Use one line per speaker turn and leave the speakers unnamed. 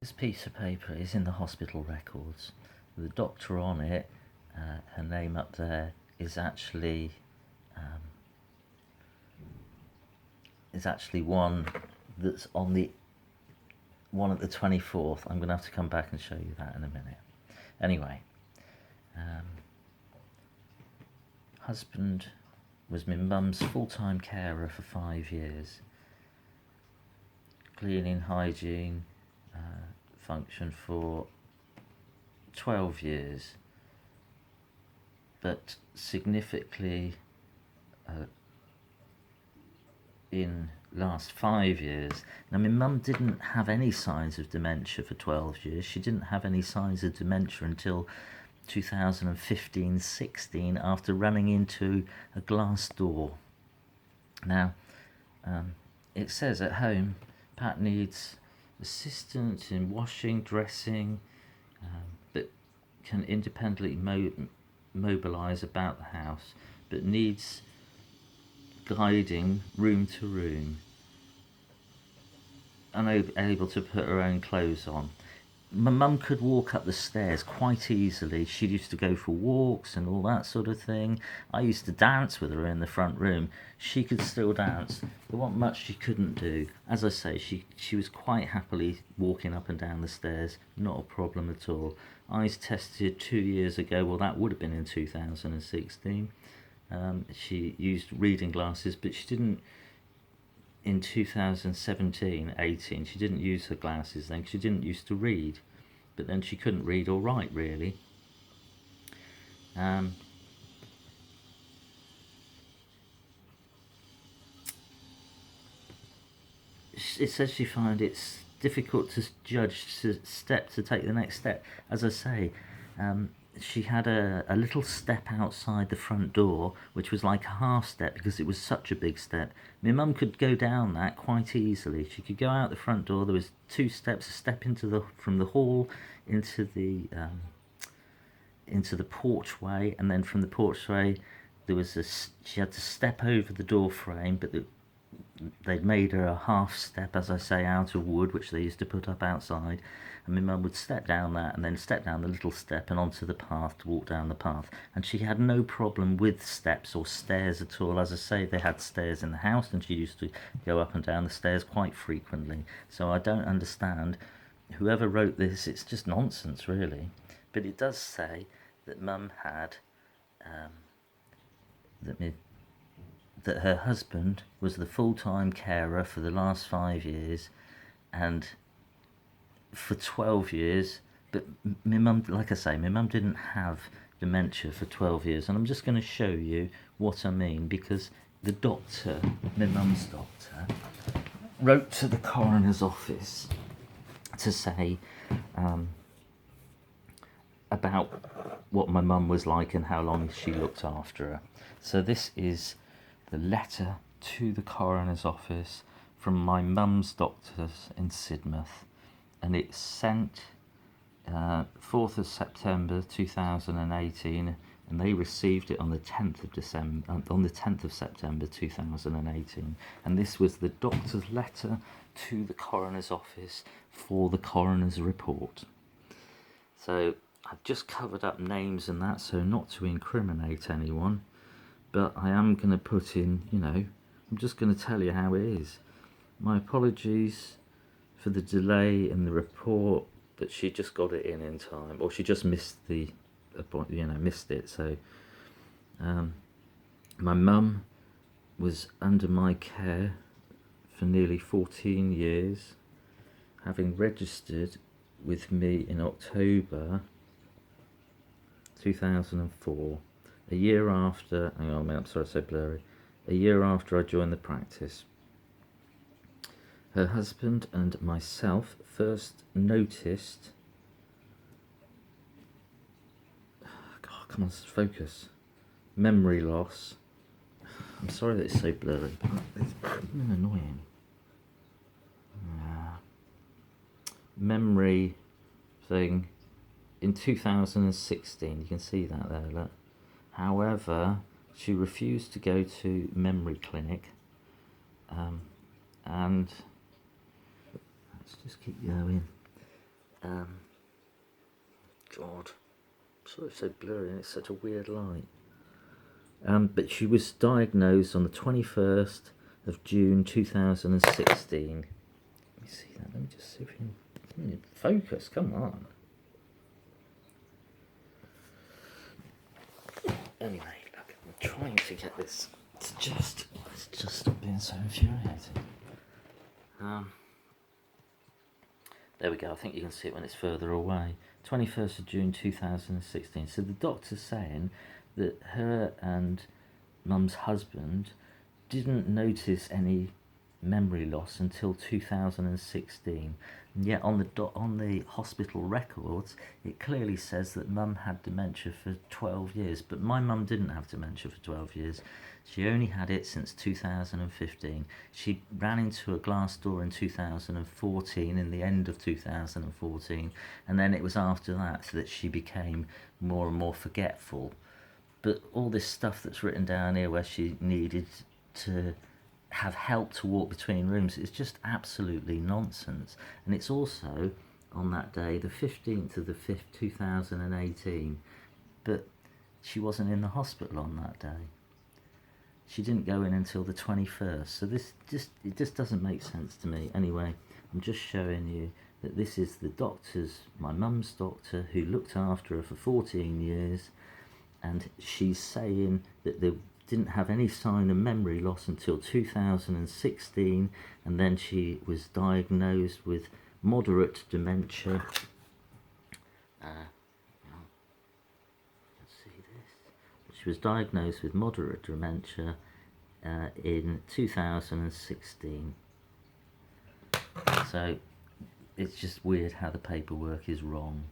This piece of paper is in the hospital records. The doctor on it, her name up there, is actually one that's on the one at the 24th. I'm going to have to come back and show you that in a minute. Anyway, husband was my mum's full-time carer for 5 years. Cleaning, hygiene, function for 12 years. But significantly, in last 5 years. Now, my mum didn't have any signs of dementia for 12 years. She didn't have any signs of dementia until 2015-16 after running into a glass door. Now, it says at home, Pat needs assistance in washing, dressing, but can independently mobilise about the house, but needs guiding room to room, unable to put her own clothes on. My mum could walk up the stairs quite easily. She used to go for walks and all that sort of thing. I used to dance with her in the front room. She could still dance. There wasn't much she couldn't do. As I say, she was quite happily walking up and down the stairs. Not a problem at all. Eyes tested 2 years ago. Well, that would have been in 2016. She used reading glasses, but she didn't in 2017-18. She didn't use her glasses then because she didn't used to read, but then she couldn't read or write really. It says she found it difficult to judge to take the next step. As I say, she had a little step outside the front door, which was like a half step because it was such a big step. My mum could go down that quite easily. She could go out the front door. There was 2 steps, a step from the hall into the porchway, and then from the porchway she had to step over the door frame, but they'd made her a half step, as I say, out of wood, which they used to put up outside. And my mum would step down that and then step down the little step and onto the path to walk down the path. And she had no problem with steps or stairs at all. As I say, they had stairs in the house and she used to go up and down the stairs quite frequently. So I don't understand. Whoever wrote this, it's just nonsense, really. But it does say that mum had... that her husband was the full-time carer for the last 5 years and for 12 years, but my mum, like I say, my mum didn't have dementia for 12 years, and I'm just going to show you what I mean, because the doctor, my mum's doctor, wrote to the coroner's office to say about what my mum was like and how long she looked after her. So this is the letter to the coroner's office from my mum's doctors in Sidmouth, and it's sent 4th of September 2018, and they received it on the 10th of September 2018. And this was the doctor's letter to the coroner's office for the coroner's report. So I've just covered up names and that, so not to incriminate anyone, but I am going to put in, I'm just going to tell you how it is. My apologies for the delay in the report, but she just got it in time, or she just missed missed it. So my mum was under my care for nearly 14 years, having registered with me in October 2004, a year after, I'm sorry, so blurry, a year after I joined the practice. Her husband and myself first noticed, God, come on, focus, memory loss. I'm sorry that it's so blurry, but it's annoying. Memory thing in 2016, you can see that there, look. However, she refused to go to memory clinic, and let's just keep going. God, sorry it's so blurry and it's such a weird light. But she was diagnosed on the 21st of June 2016. Let me see that. Let me just see if we can focus. Come on. Anyway, look, I'm trying to get this to just stop being so infuriating. There we go. I think you can see it when it's further away. 21st of June 2016. So the doctor's saying that her and Mum's husband didn't notice any memory loss until 2016. And yet on the hospital records, it clearly says that Mum had dementia for 12 years. But my mum didn't have dementia for 12 years. She only had it since 2015. She ran into a glass door in 2014, in the end of 2014, and then it was after that she became more and more forgetful. But all this stuff that's written down here where she needed to have help to walk between rooms is just absolutely nonsense. And it's also on that day, the 15th of the 5th, 2018, but she wasn't in the hospital on that day. She didn't go in until the 21st, so it just doesn't make sense to me. Anyway, I'm just showing you that this is the doctor's, my mum's doctor, who looked after her for 14 years, and she's saying that they didn't have any sign of memory loss until 2016, and then she was diagnosed with moderate dementia. She was diagnosed with moderate dementia in 2016. So it's just weird how the paperwork is wrong.